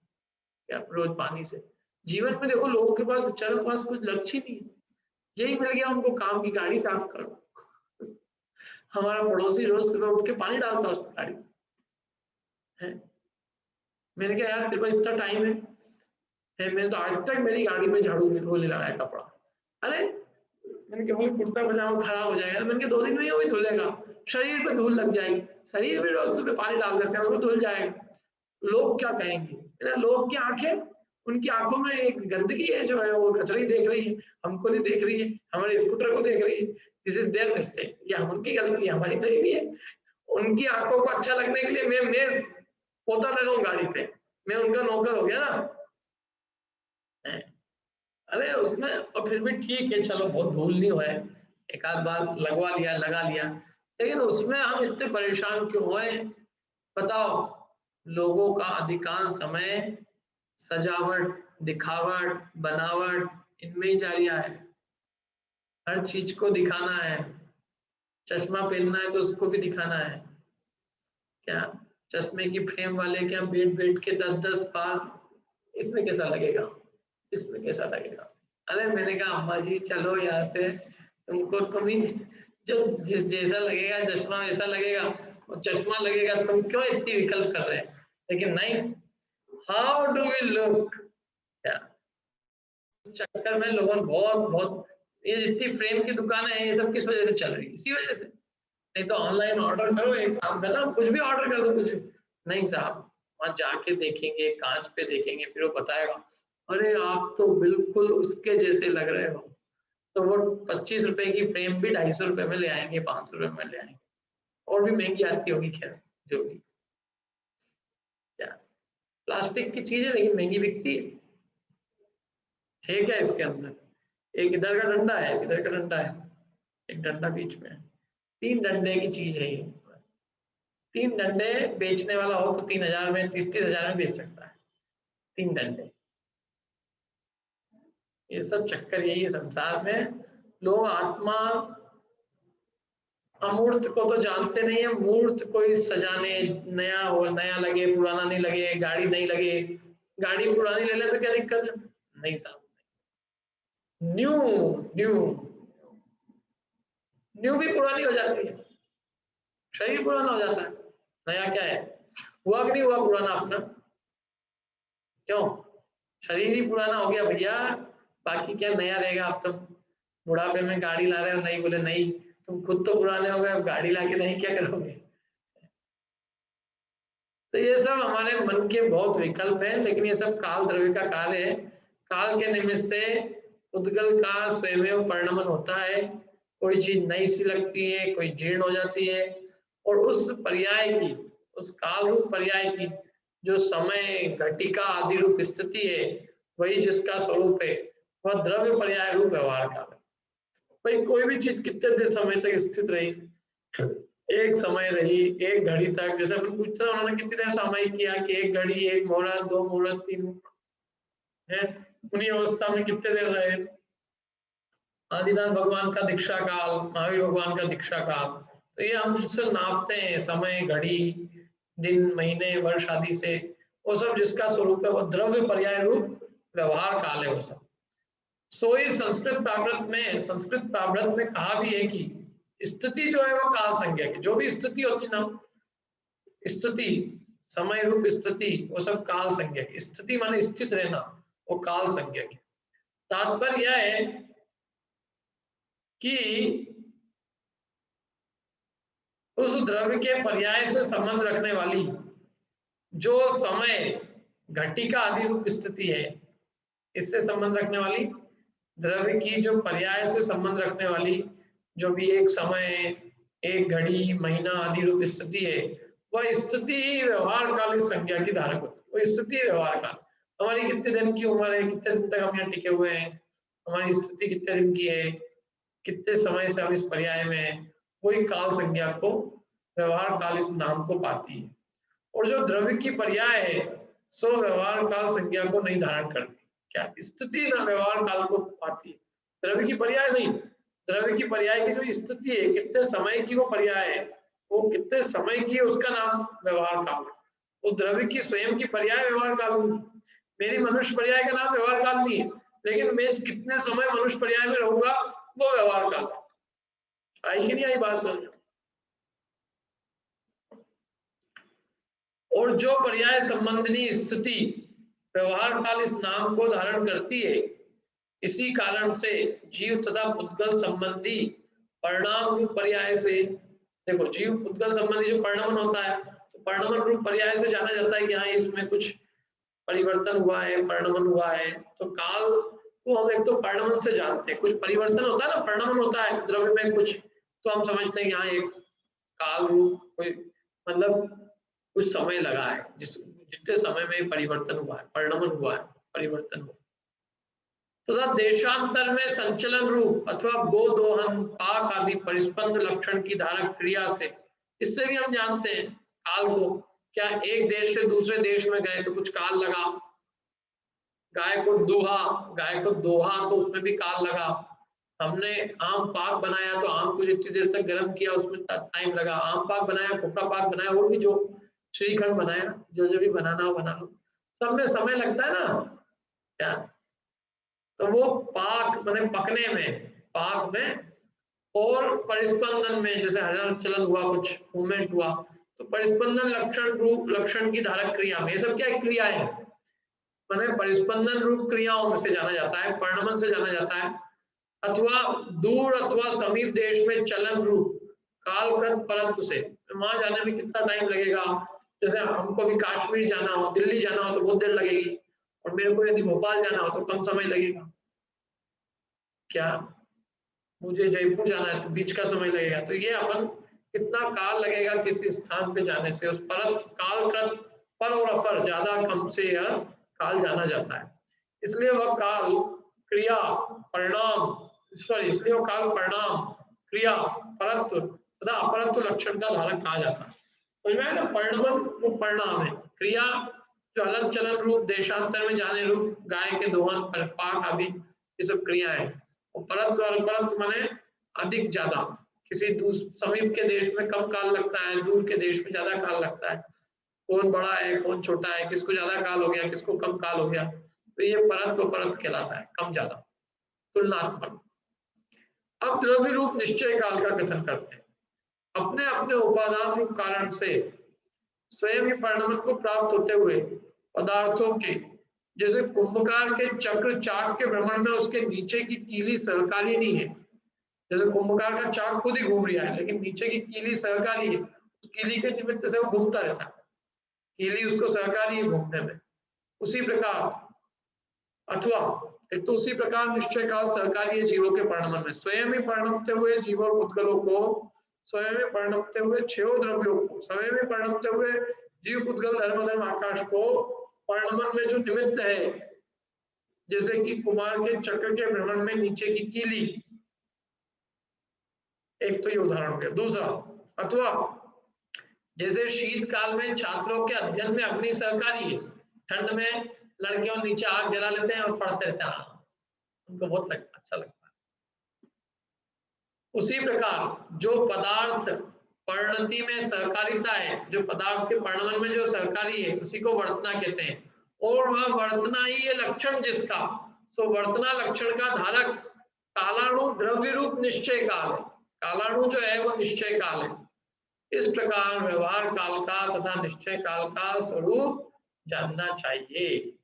क्या रोज पानी से। जीवन में देखो लोगों के पास बेचारों के पास कुछ लक्ष्य ही नहीं है, यही मिल गया उनको काम की गाड़ी साफ करो। हमारा पड़ोसी रोज सुबह उठ के पानी डालता है उस गाड़ी है। मैंने कहा यार तेरे पास इतना टाइम है? मैंने तो आज तक मेरी गाड़ी में झाड़ू नहीं लगाया कपड़ा। अरे मैंने कहा कुर्ता पजामा खराब हो जाएगा। मैंने कहा 2 दिन में ही धुलेगा, शरीर पे धूल लग जाएगी, शरीर में रोज सुबह पानी डाल देते हैं वो धुल जाएगा। लोग क्या कहेंगे? लोग की आंखें, उनकी आंखों में एक गंदगी है जो है वो कचरा ही देख रही है, हमको नहीं देख रही है, हमारे स्कूटर को देख रही है। दिस इज देयर मिस्टेक, या उनकी गलती है, हमारी सही नहीं है। उनकी आंखों को अच्छा लगने के लिए मैं पोता लगाऊं गाड़ी पे, मैं उनका नौकर हो गया ना। अरे उसमें और फिर भी ठीक है, चलो बहुत धूल नहीं हुआ है, एक आध बार लगा लिया, लेकिन उसमें हम इतने परेशान क्यों हुए? बताओ, लोगों का अधिकांश समय सजावट, दिखावट, बनावट इनमें ही जा रहा है। हर चीज को दिखाना है, चश्मा पहनना है तो उसको भी दिखाना है। क्या चश्मे की फ्रेम वाले क्या बैठ के 10-10 बार, इसमें कैसा लगेगा, इसमें कैसा लगेगा? अरे मैंने कहा अम्मा जी चलो यहाँ से, तुमको कभी जो जैसा लगेगा चश्मा वैसा लगेगा, और चश्मा लगेगा तुम क्यों इतनी विकल्प कर रहे हैं? लेकिन नहीं, हाउ डू वी लुक, चक्कर में लोगों ने बहुत ये जितनी फ्रेम की दुकानें हैं ये सब किस वजह से चल रही है? इसी वजह से। नहीं तो ऑनलाइन ऑर्डर करो, एक काम करना कुछ भी ऑर्डर कर दो, कुछ नहीं साहब, वहां जाके देखेंगे, कांच पे देखेंगे, फिर वो बताएगा अरे आप तो बिल्कुल उसके जैसे लग रहे हो। तो वो 25 रुपए की फ्रेम भी 250 रुपए में ले आएंगे, 500 रुपए में ले आएंगे, और भी महंगी आती होगी, खैर जो भी। क्या प्लास्टिक की चीज है लेकिन महंगी बिकती है क्या इसके अंदर? एक इधर का डंडा है, एक इधर का डंडा है, एक डंडा बीच में है, 3 डंडे की चीज है ये। 3 डंडे बेचने वाला हो तो 3000 में 30,000 में बेच सकता है 3 डंडे। ये सब चक्कर यही है संसार में। लोग आत्मा अमूर्त को तो जानते नहीं है, मूर्त कोई सजाने, नया हो, नया लगे पुराना नहीं लगे, गाड़ी नहीं लगे, गाड़ी पुरानी ले ले तो क्या दिक्कत है? नहीं साहब, न्यू न्यू न्यू भी पुरानी हो जाती है, शरीर पुराना हो जाता है, नया क्या है? हुआ कि नहीं हुआ पुराना अपना? क्यों? शरीर ही पुराना हो गया भैया, बाकी क्या नया रहेगा? अब तुम बुढ़ापे में गाड़ी ला रहे हो, नहीं बोले नहीं, तुम खुद तो पुराने हो गए, अब गाड़ी लाके नहीं क्या करोगे? तो ये सब हमारे मन के बहुत विकल्प हैं, लेकिन ये सब काल द्रव्य का कार्य है। काल के निमित्त से उद्गल का स्वयं परिणमन होता है। कोई चीज नई सी लगती है, कोई जीर्ण हो जाती है, और उस पर्याय की, उस काल रूप पर्याय की जो समय घटिका आदि रूप स्थिति है, वही जिसका स्वरूप है, वह द्रव्य पर्याय रूप व्यवहार काल है। भाई कोई भी चीज कितने देर समय तक स्थित रही, एक समय रही, एक घड़ी तक, जैसे अपन पूछ रहे उन्होंने कितनी देर सामयिक किया कि 1 घड़ी, 1 मुहूर्त, 2 मुहूर्त, 3 है, उन्हीं अवस्था में कितने देर रहे। आदिनाथ भगवान का दीक्षा काल, महावीर भगवान का दीक्षा काल, तो ये हम जिससे नापते हैं समय, घड़ी, दिन, महीने, वर्ष आदि से, वो सब जिसका स्वरूप है वो द्रव्य पर्याय रूप व्यवहार काल है वो सब। सो ही संस्कृत प्रावृत में कहा भी है कि स्थिति जो है वो काल संज्ञा की, जो भी स्थिति होती ना, स्थिति समय रूप स्थिति, वो सब काल संज्ञा की। स्थिति माने स्थित रहना, वो काल संज्ञा की। तात्पर्य यह है कि उस द्रव्य के पर्याय से संबंध रखने वाली जो समय घटिका आदि रूप स्थिति है, इससे संबंध रखने वाली द्रव्य की जो पर्याय से संबंध रखने वाली जो भी एक समय, एक घड़ी, महीना आदि रूप स्थिति है, वह स्थिति ही व्यवहार काल इस संज्ञा की धारक होती है। वो स्थिति व्यवहार काल, हमारी कितने दिन की उम्र है, कितने दिन तक हम यहाँ टिके हुए हैं, हमारी स्थिति कितने दिन की है, कितने समय से हम इस पर्याय में हैं, वही काल संज्ञा को, व्यवहार काल इस नाम को पाती है। और जो द्रव्य की पर्याय है सो व्यवहार काल संज्ञा को नहीं धारण करती। क्या स्थिति ना व्यवहार काल को पाती है, द्रव्य की पर्याय नहीं। द्रव्य की पर्याय की जो स्थिति है, कितने समय की वो पर्याय है, वो कितने समय की है, उसका नाम व्यवहार काल है। वो द्रव्य की स्वयं की पर्याय व्यवहार काल नहीं। मेरी मनुष्य पर्याय का नाम व्यवहार काल नहीं है, लेकिन मैं कितने समय मनुष्य पर्याय में रहूंगा वो व्यवहार काल है। आई कि नहीं आई बात समझ? और जो पर्याय संबंधनी स्थिति व्यवहार काल इस नाम को धारण करती है, इसी कारण से जीव तथा पुद्गल संबंधी परिणाम रूप पर्याय से, देखो जीव पुद्गल संबंधी जो परिणमन होता है, तो परिणमन रूप पर्याय से जाना जाता है कि हाँ इसमें कुछ परिवर्तन हुआ है, परिणमन हुआ है। तो काल को हम एक तो परिणमन से जानते हैं, कुछ परिवर्तन होता है ना, परिणमन होता है द्रव्य में कुछ, तो हम समझते हैं कि हाँ एक काल रूप कोई मतलब कुछ समय लगा है, जितने समय में परिवर्तन हुआ है, परिणमन हुआ है, परिवर्तन हुआ। तथा देशांतर में संचलन रूप अथवा गोदोहन, पाक आदि परिस्पंद लक्षण की धारक क्रिया से, इससे भी हम जानते हैं काल को। क्या एक देश से दूसरे देश में गए तो कुछ काल लगा, गाय को दोहा तो उसमें भी काल लगा, हमने आम पाक बनाया तो आम को जितनी देर तक गर्म किया उसमें टाइम लगा, आम पाक बनाया, खोपड़ा पाक बनाया, और भी जो श्रीखंड बनाया, जो भी बनाना हो बना लो, सब में समय लगता है ना। क्या तो वो पाक मैंने पकने में, पाक में और परिस्पंदन में, जैसे हलचल चलन हुआ, कुछ मूवमेंट हुआ, तो परिस्पंदन लक्षण रूप लक्षण की धारक क्रिया में, ये सब क्या क्रियाएं है, मैंने परिस्पंदन रूप क्रियाओं में से जाना जाता है, परिणमन से जाना जाता है। अथवा दूर अथवा समीप देश में चलन रूप कालकृत परत्व से, वहां जाने में कितना टाइम लगेगा, जैसे हमको भी कश्मीर जाना हो, दिल्ली जाना हो तो बहुत देर लगेगी, और मेरे को यदि भोपाल जाना हो तो कम समय लगेगा। क्या मुझे जयपुर जाना है तो बीच का समय लगेगा। तो ये अपन कितना काल लगेगा किसी स्थान पे जाने से, उस परत कालकृत पर और अपर ज्यादा कम से यह काल जाना जाता है। इसलिए वह काल क्रिया परिणाम इसलिए वह काल परिणाम क्रिया परत्व तथा अपरत्व लक्षण का धारक कहा जाता है। समझ में आया ना? परिणमन वो परिणाम है, क्रिया जो हलन चलन रूप देशांतर में जाने रूप गाय के दोहन पाक आदि ये सब क्रिया है। और परत्व और अपरत्व माने अधिक ज्यादा, किसी समीप के देश में कम काल लगता है, दूर के देश में ज्यादा काल लगता है, कौन बड़ा है कौन छोटा है, किसको ज्यादा काल हो गया किसको कम काल हो गया, तो ये परत्व परत्व कहलाता है, कम ज्यादा तुलनात्मक। अब द्रव्य रूप निश्चय काल का कथन करते हैं। अपने अपने उपादान रूप कारण से स्वयं ही परिणमन को प्राप्त होते हुए पदार्थों के, जैसे कुंभकार के चक्र चाक के भ्रमण में उसके नीचे की कीली सहकारी नहीं है, जैसे कुंभकार का चाक खुद ही घूम रहा है लेकिन नीचे की कीली सहकारी है, उस कीली के निमित्त से वो घूमता रहता है, कीली उसको सहकारी है घूमने में। उसी प्रकार अथवा एक तो उसी प्रकार निश्चय काल सहकारी है जीवों के परिणमन में, स्वयं ही परिणमते हुए जीवों और पुद्गलों को, स्वयं में परिणमते हुए छह द्रव्यों को, स्वयं में परिणमते हुए जीव पुद्गल धर्म धर्म आकाश को परिणमन में जो निमित्त है, जैसे कि कुमार के चक्र के भ्रमण में नीचे की कीली, एक तो ये उदाहरण हो गया। दूसरा अथवा जैसे शीतकाल में छात्रों के अध्ययन में अग्नि सहकारी है, ठंड में लड़के नीचे आग जला लेते हैं और पढ़ते रहते हैं, उनको बहुत अच्छा लगता है। उसी प्रकार जो पदार्थ परिणति में सहकारिता है, जो पदार्थ के परिणमन में जो सहकारी है उसी को वर्तना कहते हैं, और वह वर्तना ही है लक्षण जिसका, सो वर्तना लक्षण का धारक कालाणु द्रव्य रूप निश्चय काल है। कालाणु जो है वो निश्चय काल है। इस प्रकार व्यवहार काल का तथा निश्चय काल का स्वरूप जानना चाहिए।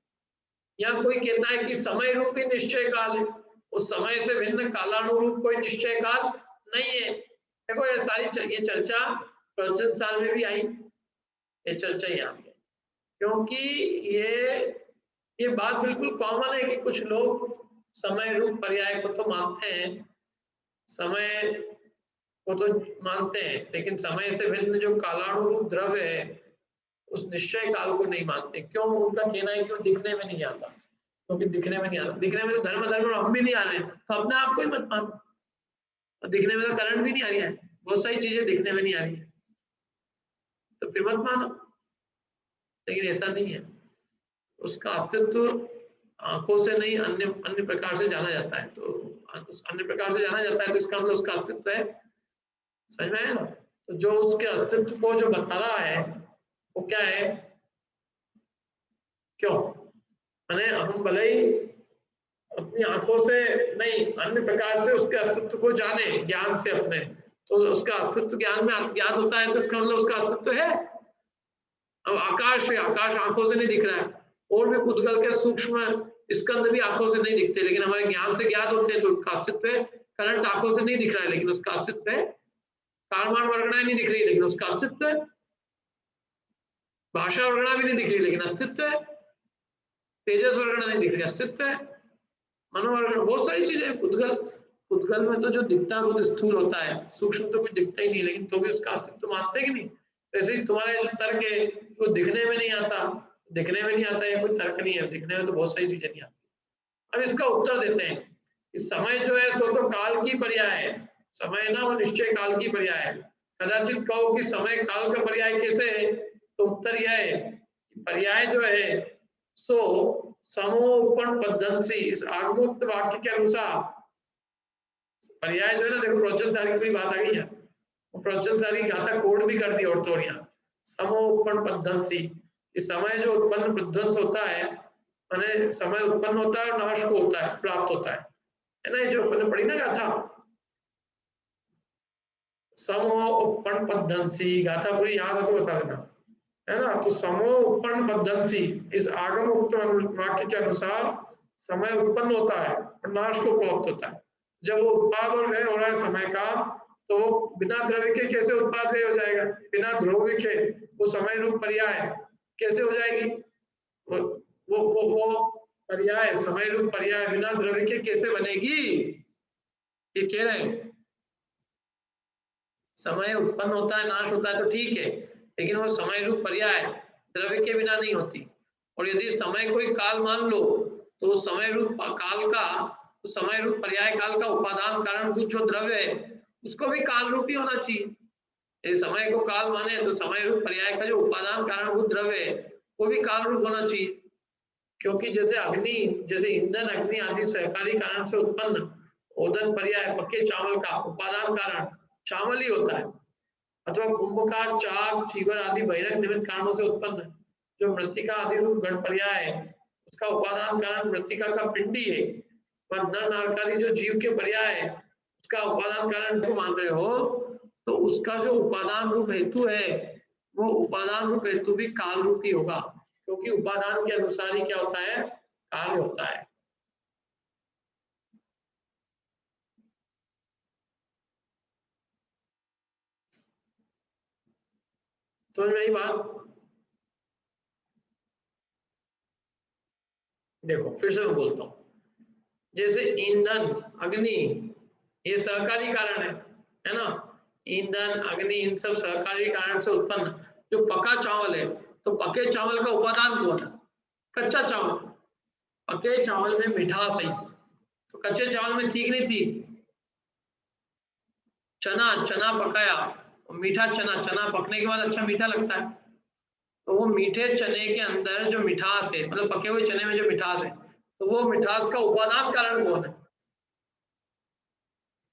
या कोई कहता है कि समय रूपी निश्चय काल है, उस समय से भिन्न कालाणु रूप कोई निश्चय काल नहीं है। देखो ये सारी ये चर्चा प्रवचन साल में भी आई, ये चर्चा यहाँ पे, क्योंकि ये बात बिल्कुल कॉमन है कि कुछ लोग समय रूप पर्याय को तो मानते हैं, समय को तो मानते हैं, लेकिन समय से भिन्न जो कालाणु रूप द्रव्य है उस निश्चय काल को नहीं मानते। क्यों? उनका कहना है कि वो दिखने में नहीं आता, क्योंकि दिखने में नहीं आता, दिखने में तो धर्म धर्म हम भी नहीं आ रहे, तो अपने आप को ही मत मानो। दिखने में तो करंट भी नहीं आ रही है, बहुत सारी चीजें दिखने में नहीं आ रही है, तो फिर मत मानो। लेकिन ऐसा नहीं है, उसका अस्तित्व आंखों से नहीं अन्य प्रकार से जाना जाता है, तो अन्य प्रकार से जाना जाता है तो इसका मतलब उसका अस्तित्व है। समझ में आया ना? तो जो उसके अस्तित्व को जो बता रहा है वो क्या है? क्यों माने हम भले ही अपनी आंखों से नहीं अन्य प्रकार से उसके अस्तित्व को जाने ज्ञान से अपने, तो उसका अस्तित्व ज्ञान में ज्ञात होता है, तो इसका मतलब उसका अस्तित्व है। अब आकाश है, आकाश आंखों से नहीं दिख रहा है, और भी पुद्गल के सूक्ष्म स्कंद भी आंखों से नहीं दिखते, लेकिन हमारे ज्ञान से ज्ञात होते हैं, तो उसका अस्तित्व है। करंट आंखों से नहीं दिख रहा है लेकिन उसका अस्तित्व है। कारमान वर्गणाएं नहीं दिख रही लेकिन उसका अस्तित्व है। भाषा वर्गणा भी नहीं दिख रही लेकिन अस्तित्व है। तेजस वर्गणा नहीं दिख रही, अस्तित्व है। मनोवर्गण, बहुत सारी चीजें। पुद्गल में तो जो दिखता है वो स्थूल होता है, सूक्ष्म तो कुछ दिखता ही नहीं, लेकिन तो भी उसका अस्तित्व मानते कि नहीं? ऐसे ही तुम्हारे जो तर्क है वो दिखने में नहीं आता, दिखने में नहीं आता है कोई तर्क नहीं है, दिखने में तो बहुत सारी चीजें नहीं आती। अब इसका उत्तर देते हैं कि समय जो है सो तो काल की पर्याय है, समय ना वो निश्चय काल की पर्याय है। कदाचित कहो कि समय काल का पर्याय कैसे है, तो उत्तर यह है कि पर्याय जो है सो समोपन पद्धति, इस आगमोक्त वाक्य के अनुसार पर्याय जो है ना, देखो प्रवचन सारी की पूरी बात आ गई है, प्रवचन सारी गाथा कोड भी कर दी और तो यहाँ समोपन पद्धति, इस समय जो उत्पन्न विध्वंस होता है, माने समय उत्पन्न होता है और नाश को होता है, प्राप्त होता है ना, ये जो अपने पढ़ी ना गाथा समो उपन पद्धति, गाथा पूरी याद हो तो बता देना, है ना। तो समो उपन पद्धति, इस आगम उक्त वाक्य के अनुसार समय उत्पन्न होता है और नाश को प्राप्त होता है। जब वो उत्पाद और व्यय हो रहा है समय का, तो बिना द्रव्य के कैसे उत्पाद व्यय हो जाएगा? बिना ध्रुव के वो समय रूप पर्याय कैसे हो जाएगी? वो पर्याय, समय रूप पर्याय बिना द्रव्य के कैसे बनेगी? ये कह रहे हैं समय उत्पन्न होता है नाश होता है तो ठीक है, लेकिन वो समय रूप पर्याय द्रव्य के बिना नहीं होती। और यदि समय कोई काल मान लो तो समय रूप काल का, तो समय रूप पर्याय काल का उपादान कारणभूत जो द्रव्य है उसको भी काल रूप ही होना चाहिए। यदि समय को काल माने तो समय रूप पर्याय का जो उपादान कारणभूत द्रव्य है वो भी काल रूप होना चाहिए। क्योंकि जैसे अग्नि, जैसे ईंधन अग्नि आदि सहकारी कारण से उत्पन्न ओदन पर्याय पक्के चावल का उपादान कारण चावल ही होता है, अथवा कुंभकार चाक चीवर आदि बहिरंग निमित्त कारणों से उत्पन्न जो मृत्तिका आदि रूप गण पर्याय है उसका उपादान कारण मृत्तिका का पिंडी है। पर नर नारकारी जो जीव के पर्याय है उसका उपादान कारण जो मान रहे हो तो उसका जो उपादान रूप हेतु है वो उपादान रूप हेतु भी काल रूप ही होगा, क्योंकि उपादान के अनुसार ही क्या होता है, काल होता है। तो मेरी बात देखो, फिर से मैं बोलता हूँ, जैसे ईंधन अग्नि ये सहकारी कारण है ना, ईंधन अग्नि इन सब सहकारी कारण से उत्पन्न जो पका चावल है, तो पके चावल का उपादान कौन है, कच्चा चावल। पके चावल में मिठास है तो कच्चे चावल में ठीक नहीं थी। चना, चना पकाया, मीठा चना, चना पकने के बाद अच्छा मीठा लगता है, तो वो मीठे चने के अंदर जो मिठास है, मतलब पके हुए चने में जो मिठास है, तो वो मिठास का उपादान कारण कौन है,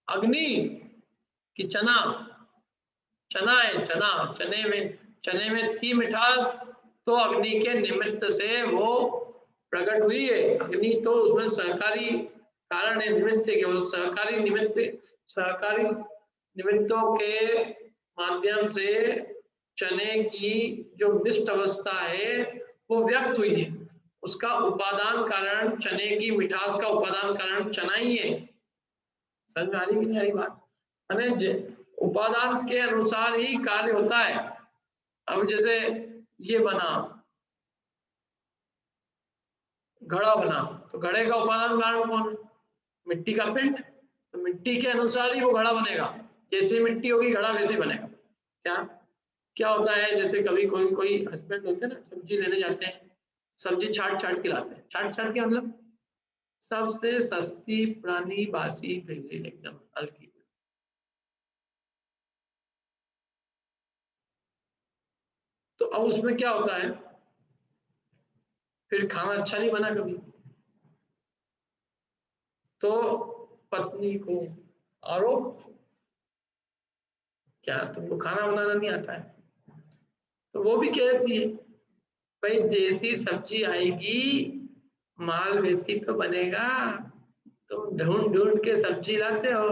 अग्नि कि चना। चना है, चना, चने में थी मिठास तो अग्नि के निमित्त से वो प्रकट हुई है। अग्नि तो उसमें सहकारी कारण है, निमित्त के, वो सहकारी निमित्तों के माध्यम से चने की जो मिष्ट अवस्था है वो व्यक्त हुई है। उसका उपादान कारण, चने की मिठास का उपादान कारण चना ही है। समझ में आ रही कि नहीं आ रही बात? उपादान के अनुसार ही कार्य होता है। अब जैसे ये बना, घड़ा बना, तो घड़े का उपादान कारण कौन है, मिट्टी का पिंड। तो मिट्टी के अनुसार ही वो घड़ा बनेगा, जैसे मिट्टी होगी घड़ा वैसे बनेगा। क्या होता है, जैसे कभी कोई हस्बैंड होते हैं ना, सब्जी लेने जाते हैं, सब्जी छाट छाट के लाते हैं। छाट छाट के मतलब सबसे सस्ती पुरानी बासी बिल्ली एकदम हल्की। तो अब उसमें क्या होता है, फिर खाना अच्छा नहीं बना कभी, तो पत्नी को आरोप, क्या तुमको खाना बनाना नहीं आता है? तो वो भी कहती है भाई जैसी सब्जी आएगी माल वैसी तो बनेगा, तुम ढूंढ ढूंढ के सब्जी लाते हो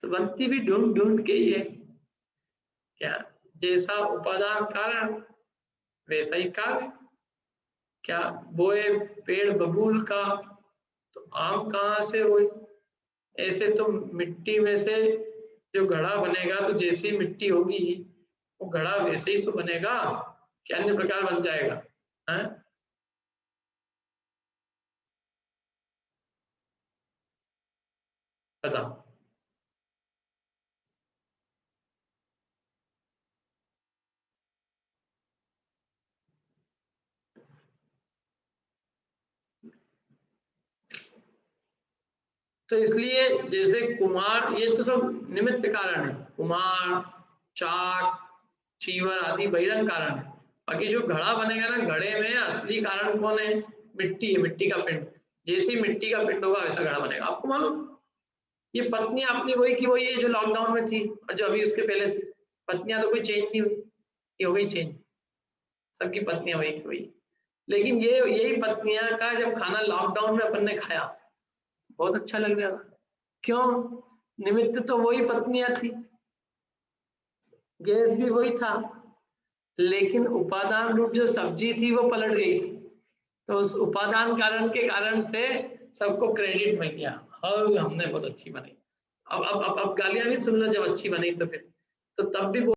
तो बनती भी ढूंढ ढूंढ के ही है। क्या जैसा उपादान कारण वैसा ही कार्य। क्या बोए पेड़ बबूल का तो आम कहाँ से हुए, ऐसे तो मिट्टी में से जो घड़ा बनेगा तो जैसी मिट्टी होगी वो घड़ा वैसे ही तो बनेगा, क्या अन्य प्रकार बन जाएगा है? बताओ। तो इसलिए जैसे कुमार, ये तो सब निमित्त कारण है, कुमार चाक चीवर आदि बहिरंग कारण है। बाकी जो घड़ा बनेगा ना, घड़े में असली कारण कौन है, मिट्टी है, मिट्टी का पिंड। जैसी मिट्टी का पिंड होगा वैसा घड़ा बनेगा। आपको मालूम, ये पत्नी अपनी वही की वही है जो लॉकडाउन में थी और जो अभी उसके पहले थी। पत्नियां तो कोई चेंज नहीं हुई, ये हो गई चेंज, सबकी पत्नियां वही की वही। लेकिन ये यही पत्नियां का जब खाना लॉकडाउन में अपन ने खाया बहुत अच्छा लग रहा था। क्यों? निमित्त तो वही पत्नियां थी, गैस भी वही था, लेकिन उपादान रूप जो सब्जी थी वो पलट गई थी। तो उस उपादान कारण के कारण से सबको क्रेडिट मिल गया, और हमने बहुत अच्छी बनाई। अब गालियां भी सुनना जब अच्छी बनी तो फिर, तो तब भी